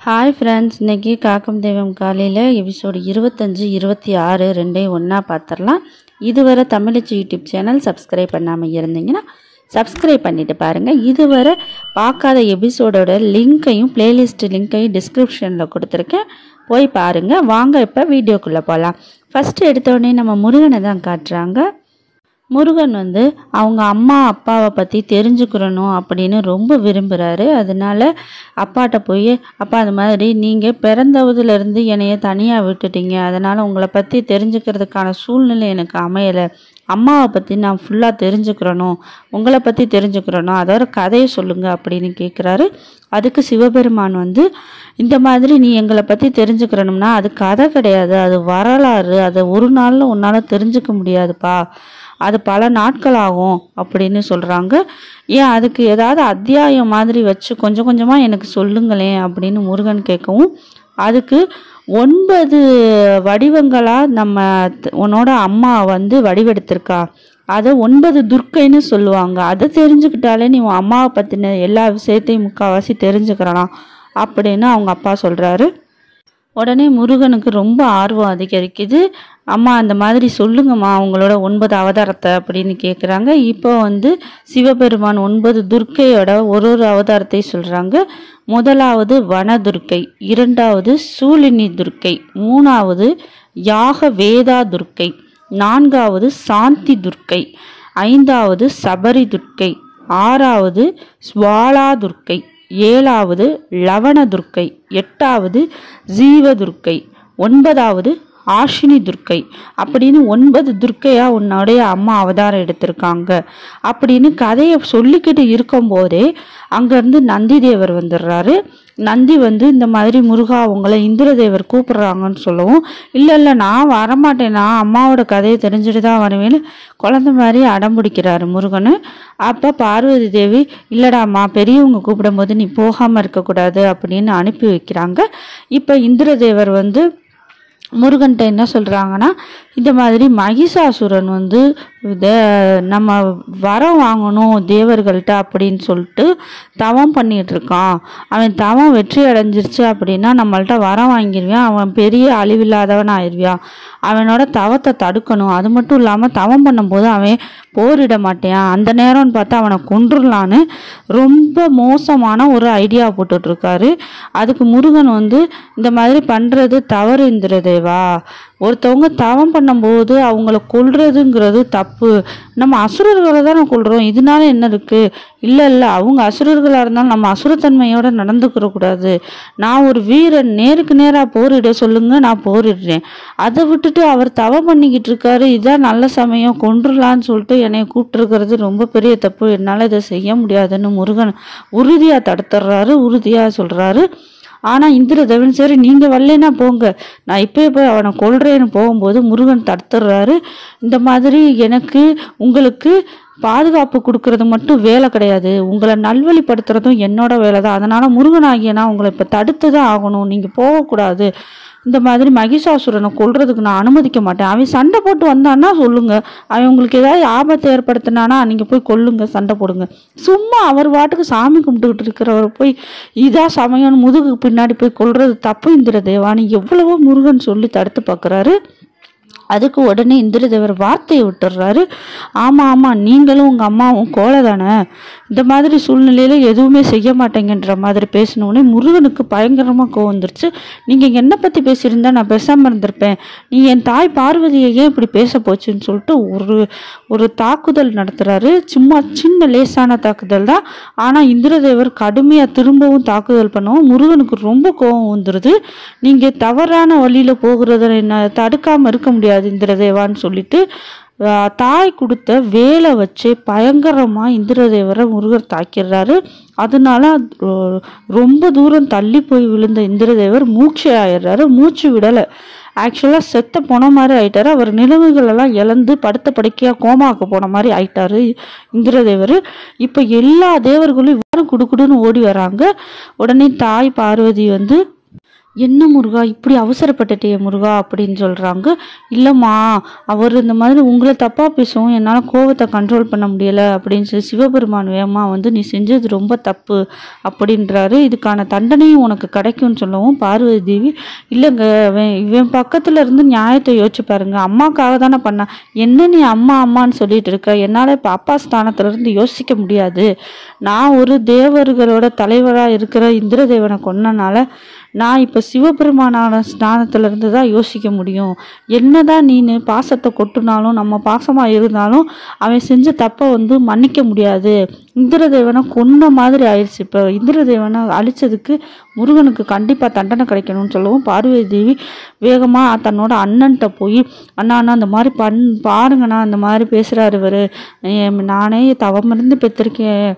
Hi friends, இன்றைக்கி காக்கும் தெய்வம் காலையில் எபிசோடு 25, 26 ரெண்டையும் ஒன்றா பார்த்துடலாம். இதுவரை தமிழச்சி யூடியூப் சேனல் சப்ஸ்கிரைப் பண்ணாமல் இருந்தீங்கன்னா சப்ஸ்கிரைப் பண்ணிவிட்டு பாருங்கள். இதுவரை பார்க்காத எபிசோடோட லிங்க்கையும் பிளேலிஸ்ட் லிங்க்கையும் டிஸ்கிரிப்ஷனில் கொடுத்துருக்கேன், போய் பாருங்கள். வாங்க இப்போ வீடியோக்குள்ளே போகலாம். ஃபஸ்ட்டு எடுத்தோடனே நம்ம முருகனை தான் காட்டுறாங்க. முருகன் அவங்க அம்மா அப்பாவை பற்றி தெரிஞ்சுக்கிறணும் அப்படின்னு ரொம்ப விரும்புகிறாரு. அதனால அப்பாட்ட போய், அப்பா அது மாதிரி நீங்கள் பிறந்ததுலேருந்து என்னைய தனியாக விட்டுட்டீங்க, அதனால் உங்களை பற்றி தெரிஞ்சுக்கிறதுக்கான சூழ்நிலை எனக்கு அமையலை. அம்மாவை பற்றி நான் ஃபுல்லாக தெரிஞ்சுக்கிறணும், உங்களை பற்றி தெரிஞ்சுக்கிறணும், அதோட கதையை சொல்லுங்கள் அப்படின்னு கேட்குறாரு. அதுக்கு சிவபெருமான் இந்த மாதிரி நீ எங்களை பற்றி தெரிஞ்சுக்கிறணும்னா அது கதை கிடையாது, அது வரலாறு, அதை ஒரு நாளில் உன்னால் தெரிஞ்சுக்க முடியாதுப்பா, அது பல நாட்கள் ஆகும் அப்படின்னு சொல்கிறாங்க. ஏன் அதுக்கு ஏதாவது அத்தியாயம் மாதிரி வச்சு கொஞ்சம் கொஞ்சமாக எனக்கு சொல்லுங்களேன் அப்படின்னு முருகன் கேட்கவும், அதுக்கு 9 வடிவங்களாக நம்ம உன்னோட அம்மா வடிவெடுத்திருக்கா, அதை 9 துர்க்கைன்னு சொல்லுவாங்க, அதை தெரிஞ்சுக்கிட்டாலே நீ உன் அம்மாவை பற்றின எல்லா விஷயத்தையும் முக்கால்வாசி தெரிஞ்சுக்கிறலாம் அப்படின்னு அவங்க அப்பா சொல்கிறாரு. உடனே முருகனுக்கு ரொம்ப ஆர்வம் அதிகரிக்குது. அம்மா அந்த மாதிரி சொல்லுங்கம்மா உங்களோட 9 அவதாரத்தை அப்படின்னு கேட்குறாங்க. இப்போ சிவபெருமான் 9 துர்க்கையோட ஒரு அவதாரத்தை சொல்கிறாங்க. முதலாவது வனதுர்க்கை, 2வது சூலினி துர்க்கை, 3வது யாக வேதா துர்க்கை, 4வது சாந்தி துர்க்கை, 5வது சபரி துர்க்கை, 6வது ஸ்வாலா துர்க்கை, 7வது லவண துர்க்கை, 8வது ஜீவதுர்க்கை, 9வது ஆஷினி துர்க்கை அப்படின்னு 9 துர்க்கையா உன்னுடைய அம்மா அவதாரம் எடுத்திருக்காங்க அப்படின்னு கதையை சொல்லிக்கிட்டு இருக்கும் போதே அங்கேருந்து நந்தி தேவர் வந்துடுறாரு. நந்தி இந்த மாதிரி முருகா உங்களை இந்திரதேவர் கூப்பிடுறாங்கன்னு சொல்லவும், இல்லை நான் வரமாட்டேன், நான் அம்மாவோட கதையை தெரிஞ்சுட்டு தான் வருவேன்னு குழந்தை மாதிரி அடம்பிடிக்கிறாரு முருகன். அப்போ பார்வதி தேவி, இல்லடாம்மா பெரியவங்க கூப்பிடும்போது நீ போகாமல் இருக்கக்கூடாது அப்படின்னு அனுப்பி வைக்கிறாங்க. இப்போ இந்திரதேவர் முருகன்கிட்ட என்ன சொல்கிறாங்கன்னா, இந்த மாதிரி மகிஷாசுரன் நம்ம வரம் வாங்கணும் தேவர்கள்ட்ட அப்படின்னு சொல்லிட்டு தவம் பண்ணிட்டு இருக்கான், அவன் தவம் வெற்றி அடைஞ்சிருச்சு அப்படின்னா நம்மள்ட்ட வரம் வாங்கிடுவான், அவன் பெரிய அழிவில்லாதவன் ஆயிடுவான், அவனோட தவத்தை தடுக்கணும், அது மட்டும் இல்லாமல் தவம் பண்ணும்போது அவன் போரிட மாட்டேன், அந்த நேரம்னு பார்த்து அவனை கொன்றுடலான்னு ரொம்ப மோசமான ஒரு ஐடியா போட்டுட்ருக்காரு. அதுக்கு முருகன் இந்த மாதிரி பண்ணுறது தவறு இந்திரதேவா, ஒருத்தவங்க தவம் பண்ணும்போது அவங்கள கொல்றதுங்கிறது தப்பு, நம்ம அசுரர்களை தானே கொல்றோம், இதனால என்ன இருக்கு, இல்லை அவங்க அசுரர்களாக இருந்தாலும் நம்ம அசுரத்தன்மையோட நடந்துக்கிற கூடாது, நான் ஒரு வீரன், நேருக்கு நேராக போரிட சொல்லுங்க நான் போரிடுறேன், அதை விட்டுட்டு அவர் தவம் பண்ணிக்கிட்டு இருக்காரு, இதான் நல்ல சமயம் கொன்றுலான்னு சொல்லிட்டு என்னை கூப்பிட்டுருக்கிறது ரொம்ப பெரிய தப்பு, என்னால் இதை செய்ய முடியாதுன்னு முருகன் உறுதியாக தடுத்துடுறாரு, உறுதியாக சொல்கிறாரு. ஆனால் இந்திரதேவன் சரி நீங்கள் வரலைன்னா போங்க, நான் இப்போயே போய் அவனை கொல்றேன்னு போகும்போது முருகன் தடுத்துடுறாரு. இந்த மாதிரி எனக்கு உங்களுக்கு பாதுகாப்பு கொடுக்கறது மட்டும் வேலை கிடையாது, உங்களை நல்வழிப்படுத்துறதும் என்னோட வேலை தான், அதனால் முருகனாகிய நான் உங்களை இப்போ தடுத்து தான் ஆகணும், நீங்கள் போகக்கூடாது, இந்த மாதிரி மகிஷாசுரனை கொல்றதுக்கு நான் அனுமதிக்க மாட்டேன், அவன் சண்டை போட்டு வந்தான்னா சொல்லுங்க, அவன் உங்களுக்கு ஏதாவது ஆபத்தை ஏற்படுத்தினானா நீங்கள் போய் கொல்லுங்க, சண்டை போடுங்க, சும்மா அவர் வாட்டுக்கு சாமி கும்பிட்டுக்கிட்டு இருக்கிறவர் போய் இதான் சமயம் முதுகுக்கு பின்னாடி போய் கொல்றது தப்பு இந்திரதேவான்னு எவ்வளவோ முருகன் சொல்லி தடுத்து பார்க்குறாரு. அதுக்கு உடனே இந்திரதேவர் வார்த்தையை விட்டுடுறாரு. ஆமாம் நீங்களும் உங்கள் அம்மாவும் கோலை தானே, இந்த மாதிரி சூழ்நிலையில் எதுவுமே செய்ய மாட்டேங்கன்ற மாதிரி பேசினோடனே முருகனுக்கு பயங்கரமாக கோவம் வந்துருச்சு. நீங்கள் என்னை பற்றி பேசியிருந்தா நான் பேசாமல் இருந்திருப்பேன், நீ என் தாய் பார்வதியை ஏன் இப்படி பேச போச்சுன்னு சொல்லிட்டு ஒரு தாக்குதல் நடத்துகிறாரு. சும்மா சின்ன லேசான தாக்குதல் தான், ஆனால் இந்திரதேவர் கடுமையாக திரும்பவும் தாக்குதல் பண்ணவும் முருகனுக்கு ரொம்ப கோவம் வந்துடுது. நீங்கள் தவறான வழியில் போகிறத என்ன தடுக்காமல் இருக்க முடியாது இந்திரதேவான்னு சொல்லிட்டு தாய் கொடுத்த வேலை வச்சு பயங்கரமாக இந்திரதேவரை முருகர் தாக்கிடுறாரு. அதனால ரொம்ப தூரம் தள்ளி போய் விழுந்த இந்திரதேவர் மூச்சு ஆயிடுறாரு, மூச்சு விடலை, ஆக்சுவலாக செத்த போன மாதிரி ஆயிட்டாரு, அவர் நினைவுகளெல்லாம் இழந்து படுத்த படுக்கையாக கோமாவுக்கு போன மாதிரி ஆயிட்டாரு இந்திரதேவர். இப்போ எல்லா தேவர்களும் இவ்வாறு குடுக்குடுன்னு ஓடி வராங்க. உடனே தாய் பார்வதி என்ன முருகா இப்படி அவசரப்பட்டுட்டே முருகா அப்படின்னு சொல்கிறாங்க. இல்லைம்மா, அவர் இந்த மாதிரி உங்களை தப்பாக பேசவும் என்னால் கோவத்தை கண்ட்ரோல் பண்ண முடியலை அப்படின்னு சொல்லி சிவபெருமான் வேகமா வந்து நீ செஞ்சது ரொம்ப தப்பு அப்படின்றாரு. இதுக்கான தண்டனையும் உனக்கு கிடைக்கும்னு சொல்லவும் பார்வதி தேவி இல்லைங்க, இவன் பக்கத்தில் இருந்து நியாயத்தை யோசிச்சு பாருங்க, அம்மாக்காக தானே பண்ண, என்ன நீ அம்மா அம்மான்னு சொல்லிட்டு இருக்க, என்னால் இப்போ அப்பா ஸ்தானத்துலேருந்து யோசிக்க முடியாது. நான் ஒரு தேவர்களோட தலைவராக இருக்கிற இந்திரதேவனை கொன்னனால நான் இப்போ சிவபெருமானான ஸ்நானத்திலிருந்து தான் யோசிக்க முடியும். என்னதான் நீனு பாசத்தை கொட்டுனாலும் நம்ம பாசமாக இருந்தாலும் அவன் செஞ்ச தப்பை வந்து மன்னிக்க முடியாது. இந்திரதேவனை கொன்ன மாதிரி ஆயிடுச்சு. இப்போ இந்திரதேவனை அழிச்சதுக்கு முருகனுக்கு கண்டிப்பாக தண்டனை கிடைக்கணும்னு சொல்லவும் பார்வதி தேவி வேகமாக தன்னோட அண்ணன்ட்ட போய் அண்ணா அந்த மாதிரி பாருங்கண்ணா, அந்த மாதிரி பேசுகிறாரு இவர், நானே தவமிருந்து பெற்றிருக்கேன்,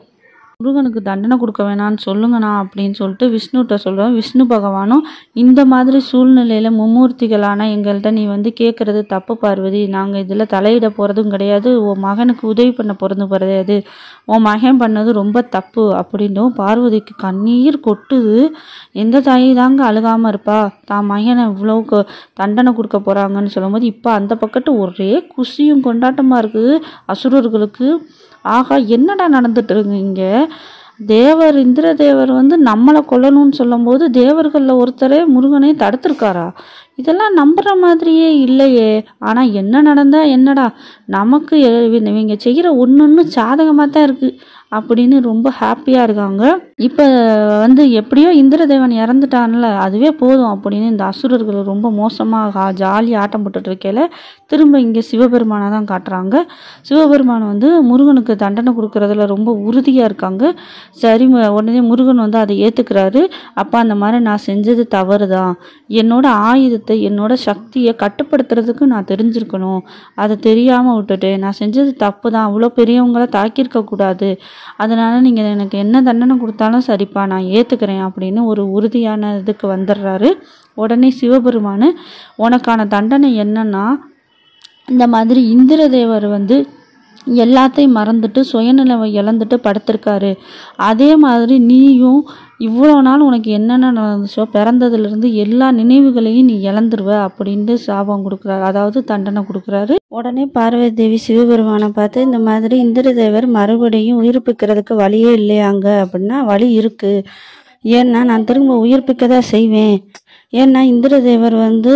முருகனுக்கு தண்டனை கொடுக்க வேணான்னு சொல்லுங்கண்ணா அப்படின்னு சொல்லிட்டு விஷ்ணுகிட்ட சொல்கிறோம். விஷ்ணு பகவானும் இந்த மாதிரி சூழ்நிலையில் மும்மூர்த்திகளான எங்கள்கிட்ட நீ வந்து கேட்குறது தப்பு பார்வதி, நாங்கள் இதில் தலையிட போகிறதும் கிடையாது, உன் மகனுக்கு உதவி பண்ண போகிறதும் கிடையாது, உன் மகன் பண்ணது ரொம்ப தப்பு அப்படின்னும் பார்வதிக்கு கண்ணீர் கொட்டுது. எந்த தாயி தாங்க அழுகாமல் இருப்பா, தான் மகனை இவ்வளோக்கு தண்டனை கொடுக்க போகிறாங்கன்னு சொல்லும்போது இப்போ அந்த பக்கத்து ஒரே குஷியும் கொண்டாட்டமாக இருக்குது அசுரர்களுக்கு. ஆகா, என்னடா நடந்துட்டு இருக்கு இங்கே, தேவர் இந்திரதேவர் வந்து நம்மளை கொல்லணும்னு சொல்லும்போது தேவர்களில் ஒருத்தரே முருகனை தடுத்திருக்காரா, இதெல்லாம் நம்புற மாதிரியே இல்லையே. ஆனால் என்ன நடந்தா என்னடா, நமக்கு இவங்க செய்கிற ஒன்று சாதகமாக தான் இருக்குது அப்படின்னு ரொம்ப ஹாப்பியாக இருக்காங்க. இப்போ வந்து எப்படியோ இந்திரதேவன் இறந்துட்டான்ல, அதுவே போதும் அப்படின்னு இந்த அசுரர்கள் ரொம்ப மோசமாக ஜாலியாக ஆட்டம் போட்டுட்டு இருக்கையில திரும்ப இங்கே சிவபெருமானை தான் காட்டுறாங்க. சிவபெருமான் வந்து முருகனுக்கு தண்டனை கொடுக்கறதுல ரொம்ப உறுதியாக இருக்காங்க. சரி, உடனே முருகன் வந்து அதை ஏற்றுக்கிறாரு. அப்போ அந்த மாதிரி நான் செஞ்சது தவறு தான், என்னோட ஆயுதத்தை என்னோட சக்தியை கட்டுப்படுத்துறதுக்கு நான் தெரிஞ்சிருக்கணும், அதை தெரியாமல் விட்டுட்டேன், நான் செஞ்சது தப்பு தான், அவ்வளோ பெரியவங்கள தாக்கியிருக்கக்கூடாது, அதனால் நீங்கள் எனக்கு என்ன தண்டனை கொடுத்தாலும் சரிப்பா நான் ஏற்றுக்கிறேன் அப்படின்னு ஒரு உறுதியான இதுக்கு வந்துடுறாரு. உடனே சிவபெருமான் உனக்கான தண்டனை என்னன்னா, இந்த மாதிரி இந்திரதேவர் வந்து எல்லாத்தையும் மறந்துட்டு சுயநிலைவை இழந்துட்டு படுத்திருக்காரு, அதே மாதிரி நீயும் இவ்வளோ நாள் உனக்கு என்னென்ன நடந்துச்சோ பிறந்ததுலேருந்து எல்லா நினைவுகளையும் நீ இழந்துருவ அப்படின்ட்டு சாபம் கொடுக்குறாரு, அதாவது தண்டனை கொடுக்குறாரு. உடனே பார்வதி தேவி சிவபெருமானை பார்த்து இந்த மாதிரி இந்திரதேவர் மறுபடியும் உயிர்ப்பிக்கிறதுக்கு வழியே இல்லையாங்க அப்படின்னா, வழி இருக்குது, ஏன்னா நான் திரும்ப உயிர்ப்பிக்க தான் செய்வேன், ஏன்னா இந்திரதேவர் வந்து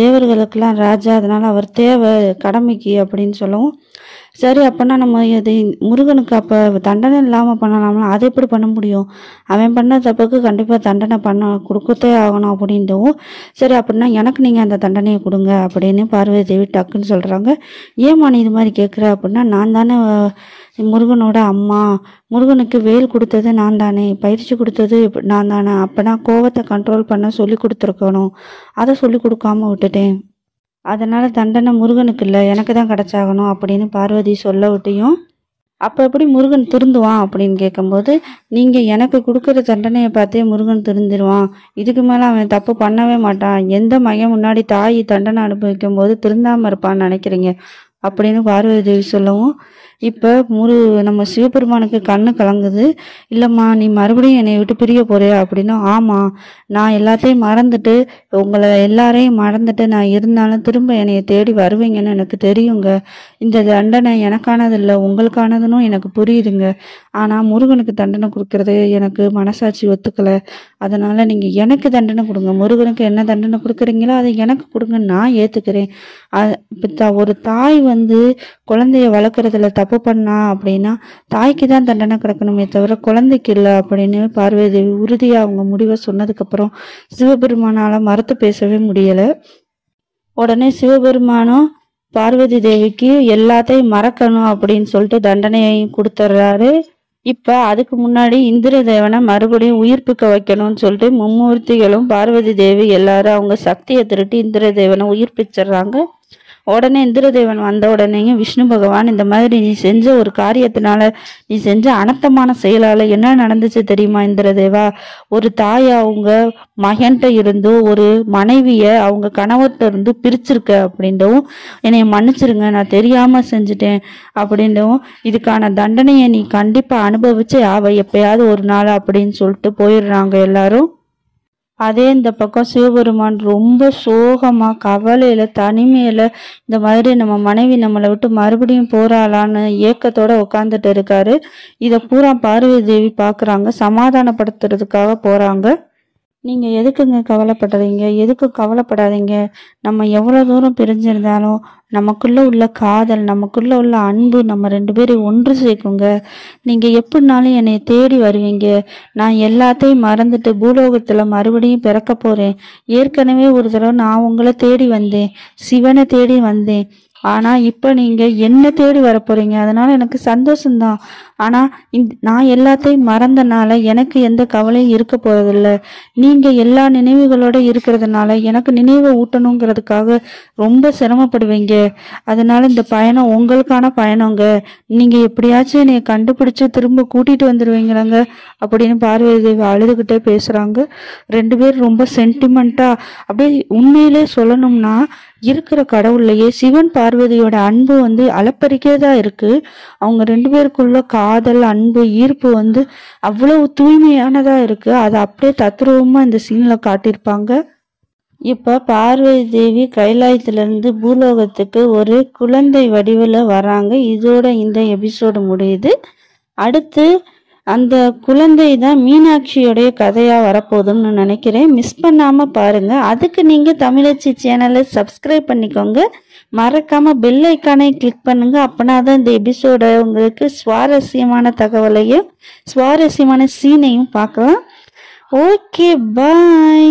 தேவர்களுக்கெல்லாம் ராஜா, அதனால் அவர் தேவை கடமைக்கு அப்படின்னு சொல்லவும் சரி அப்போனா நம்ம இது முருகனுக்கு அப்போ தண்டனை இல்லாமல் பண்ணலாம்ல, அது எப்படி பண்ண முடியும், அவன் பண்ண தப்புக்கு கண்டிப்பாக தண்டனை கொடுக்கத்தே ஆகணும் அப்படின்ட்டவும் சரி அப்படின்னா எனக்கு நீங்கள் அந்த தண்டனையை கொடுங்க அப்படின்னு பார்வதி தேவி டக்குன்னு சொல்கிறாங்க. ஏம்மா நீ இது மாதிரி கேட்குற அப்படின்னா, நான் தானே முருகனோட அம்மா, முருகனுக்கு வேல் கொடுத்தது நான் தானே, பயிற்சி கொடுத்தது நான் தானே, அப்போனா கோவத்தை கண்ட்ரோல் பண்ண சொல்லி கொடுத்துருக்கணும், அதை சொல்லி கொடுக்காம விட்டுட்டேன், அதனால் தண்டனை முருகனுக்கு இல்லை எனக்கு தான் கிடச்சாகணும் அப்படின்னு பார்வதி சொல்ல விட்டையும் அப்போ எப்படி முருகன் திருந்துவான் அப்படின்னு கேட்கும்போது, நீங்கள் எனக்கு கொடுக்குற தண்டனையை பார்த்தே முருகன் திருந்திடுவான், இதுக்கு மேலே அவன் தப்பு பண்ணவே மாட்டான், எந்த மகன் முன்னாடி தாய் தண்டனை அனுபவிக்கும் போது திருந்தாமல் இருப்பான்னு நினைக்கிறீங்க அப்படின்னு பார்வதி தேவி சொல்லவும் இப்போ நம்ம சிவபெருமானுக்கு கண்ணு கலங்குது. இல்லைம்மா நீ மறுபடியும் என்னை விட்டு பிரிய போறியா அப்படின்னா, ஆமாம் நான் எல்லாத்தையும் மறந்துட்டு உங்களை எல்லாரையும் மறந்துட்டு நான் இருந்தாலும் திரும்ப என்னைய தேடி வருவீங்கன்னு எனக்கு தெரியுங்க, இந்த தண்டனை எனக்கானது இல்லை உங்களுக்கானதுன்னு எனக்கு புரியுதுங்க, ஆனால் முருகனுக்கு தண்டனை கொடுக்கறது எனக்கு மனசாட்சி ஒத்துக்கலை, அதனால் நீங்கள் எனக்கு தண்டனை கொடுங்க, முருகனுக்கு என்ன தண்டனை கொடுக்குறீங்களோ அதை எனக்கு கொடுங்க, நான் ஏற்றுக்கிறேன். இப்போ ஒரு தாய் வந்து குழந்தைய வளர்க்குறதுல தப்பு பண்ணா அப்படின்னா தாய்க்கு தான் தண்டனை கிடக்கணுமே தவிர குழந்தைக்கு இல்லை அப்படின்னு பார்வதி தேவி உறுதியாக அவங்க முடிவை சொன்னதுக்கப்புறம் சிவபெருமானால் மறுத்து பேசவே முடியலை. உடனே சிவபெருமானும் பார்வதி தேவிக்கு எல்லாத்தையும் மறக்கணும் அப்படின்னு சொல்லிட்டு தண்டனையையும் கொடுத்துட்றாரு. இப்போ அதுக்கு முன்னாடி இந்திரதேவனை மறுபடியும் உயிர்ப்பிக்க வைக்கணும்னு சொல்லிட்டு மும்மூர்த்திகளும் பார்வதி தேவி எல்லாரும் அவங்க சக்தியை திருட்டி இந்திரதேவனை உயிர்ப்பிச்சிடுறாங்க. உடனே இந்திரதேவன் வந்த உடனேயும் விஷ்ணு பகவான் இந்த மாதிரி நீ செஞ்ச ஒரு காரியத்தினால, நீ செஞ்ச அனர்த்தமான செயலால் என்ன நடந்துச்சு தெரியுமா இந்திரதேவா, ஒரு தாய் அவங்க மகன்கிட்ட இருந்தோ ஒரு மனைவியை அவங்க கணவர்கிட்ட இருந்து பிரிச்சிருக்க அப்படின்றவும் என்னை மன்னிச்சிருங்க நான் தெரியாமல் செஞ்சுட்டேன் அப்படின்றவும் இதுக்கான தண்டனையை நீ கண்டிப்பாக அனுபவிச்சு எப்பயாவது ஒரு நாள் அப்படின்னு சொல்லிட்டு போயிடுறாங்க எல்லாரும். அதே இந்த பக்கம் சிவபெருமான் ரொம்ப சோகமா கவலையில தனிமையில இந்த மாதிரி நம்ம மனைவி நம்மளை விட்டு மறுபடியும் போறாளான்னு ஏக்கத்தோட உட்காந்துட்டு இருக்காரு. இத பூரா பார்வதி தேவி பாக்குறாங்க, சமாதானப்படுத்துறதுக்காக போறாங்க. நீங்க எதுக்குங்க கவலைப்படுறீங்க, எதுக்கு கவலைப்படாதீங்க. நம்ம எவ்வளவு தூரம் பிரிஞ்சிருந்தாலும் நமக்குள்ள உள்ள காதல், நமக்குள்ள உள்ள அன்பு நம்ம 2 பேரும் ஒன்று சேர்க்குங்க. நீங்க எப்படினாலும் என்னை தேடி வருவீங்க. நான் எல்லாத்தையும் மறந்துட்டு பூலோகத்துல மறுபடியும் பிறக்க போறேன். ஏற்கனவே ஒரு தடவை நான் உங்களை தேடி வந்தேன், சிவனை தேடி வந்தேன். ஆனா இப்ப நீங்க என்ன தேடி வர போறீங்க, அதனால எனக்கு சந்தோஷம்தான். ஆனா நான் எல்லாத்தையும் மறந்தனால எனக்கு எந்த கவலையும் இருக்க போறதில்ல. நீங்க எல்லா நினைவுகளோட இருக்கிறதுனால எனக்கு நினைவை ஊட்டணுங்கிறதுக்காக ரொம்ப சிரமப்படுவீங்க. அதனால இந்த பயணம் உங்களுக்கான பயணங்க. நீங்க எப்படியாச்சும் என்னைய கண்டுபிடிச்சு திரும்ப கூட்டிட்டு வந்துருவீங்களாங்க அப்படின்னு பார்வதி தேவி அழுதுகிட்டே பேசுறாங்க. 2 பேரும் ரொம்ப சென்டிமெண்டா, அப்படியே உண்மையிலே சொல்லணும்னா இருக்கிற கடவுள்லயே சிவன் பார்வதியோட அன்பு அளப்பறிக்கதா இருக்கு. அவங்க 2 பேருக்குள்ள காதல், அன்பு, ஈர்ப்பு அவ்வளவு தூய்மையானதா இருக்கு. அதை அப்படியே தத்ரூபமா இந்த சீன்ல காட்டியிருப்பாங்க. இப்ப பார்வதி தேவி கைலாயத்திலிருந்து பூலோகத்துக்கு ஒரு குழந்தை வடிவில் வராங்க. இதோட இந்த எபிசோடு முடியுது. அடுத்து அந்த குழந்தை தான் மீனாட்சியோடைய கதையா வரப்போகுதுன்னு நினைக்கிறேன். மிஸ் பண்ணாம பாருங்க. அதுக்கு நீங்க தமிழச்சி சேனலை சப்ஸ்கிரைப் பண்ணிக்கோங்க. மறக்காம பெல் ஐக்கானை கிளிக் பண்ணுங்க. அப்பனாதான் இந்த எபிசோட உங்களுக்கு சுவாரஸ்யமான தகவலையும் சுவாரஸ்யமான சீனையும் பார்க்கலாம். ஓகே, பாய்.